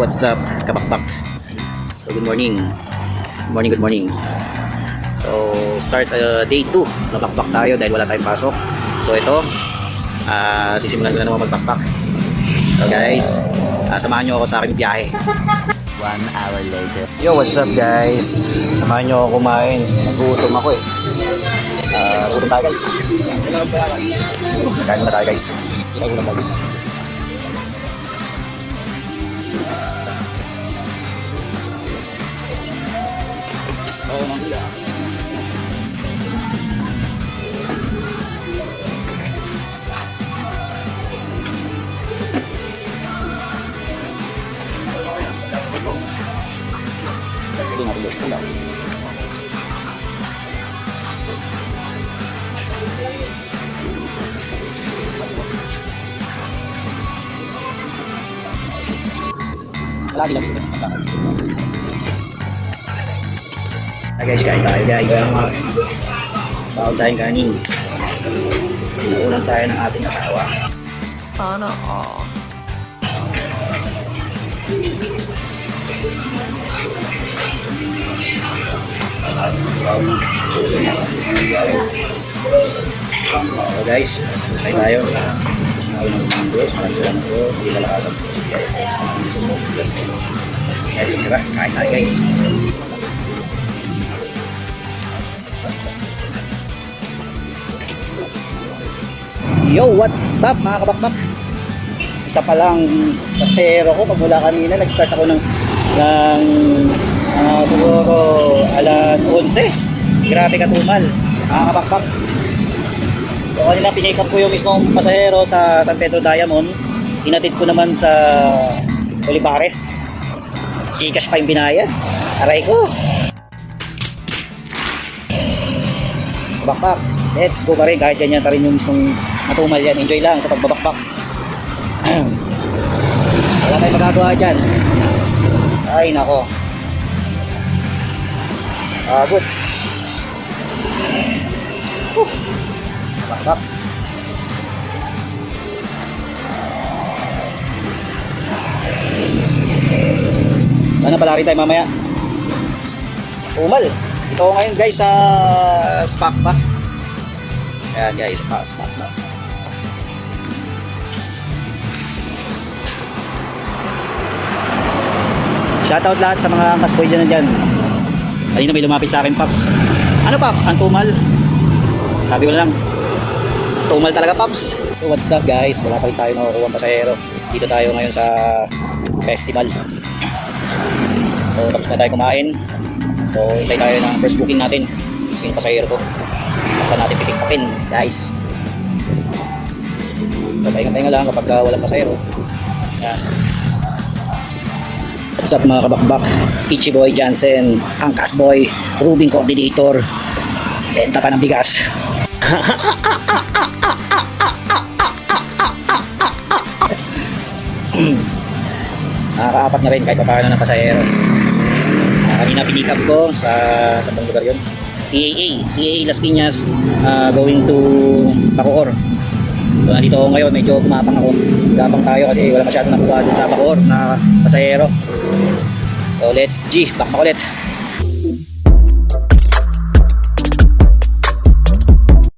what's up, kabakbak? So, good morning. Good morning. So, start day 2. Nabakbak tayo dahil wala tayong pasok. So, ito, sisimulan ko na naman magbakbak. So, guys, samahan nyo ako sa aking biyahe. 1 hour later. Yo, what's up, guys? Samahan nyo ako kumain. Nagutom ako eh. Gutom tayo, guys. Kain muna tayo, guys. Kain muna tayo. Oh, manggila. Hindi natin gusto lang. Lagi lang dito. Guys, kain tayo guys. Bawal tayong kanin. Inuulan tayo ng ating asawa. Sana all. So guys, kain tayo. Maraming salamat po. Hindi kalakasan po. Guys, tira. Kain tayo guys. Yo, what's up mga kabakbak? Isa pa lang pasahero ko. Pagmula kanina, nag-start ako ng siguro alas 11. Grabe katumal mga kabakbak. So kanina pinick up ko yung mismong pasahero sa San Pedro Diamond. Hinatid ko naman sa Olivares. Gcash pa yung binayad. Aray ko. Kabakbak, let's go pa rin. Kahit ganyan pa rin yung mismong matumal yan. Enjoy lang sa pagbabakbak. Wala tayong magagawa dyan. Ay nako. Good. Bakbak. Sana pala rin tayo mamaya. Umal. Ito ako ngayon guys sa Spakbak. Ayan guys, sa Spakbak. Shoutout lahat sa mga kasboy dyan. Kanina may lumapit sa akin, Paps. Ano, Paps? Ang tumal? Sabi ko lang, tumal talaga, Paps. So, what's up, guys? Wala pa rin tayo nakukuha ang pasahero. Dito tayo ngayon sa festival. So, tapos na tayo kumain. So, hintay tayo ng first booking natin. Sige yung pasahero ko. Saan natin pitik-tapin, guys. So, pahinga-pahinga lang kapag walang pasahero. Yan. What's up mga kabakbak? Peachy Boy Jansen, Angkas Boy, Rubing Coordinator, benta pa ng bigas. Nakakaapat na rin kahit papaano ng pasahero. Kanina pinikap ko sa bang lugar yun? CAA Las Piñas, going to Bacoor. So nandito ako ngayon, medyo gumapang ako. Gapang tayo kasi wala masyadong nakuha dun sa Bacoor na pasahero. So let's G, back ulit.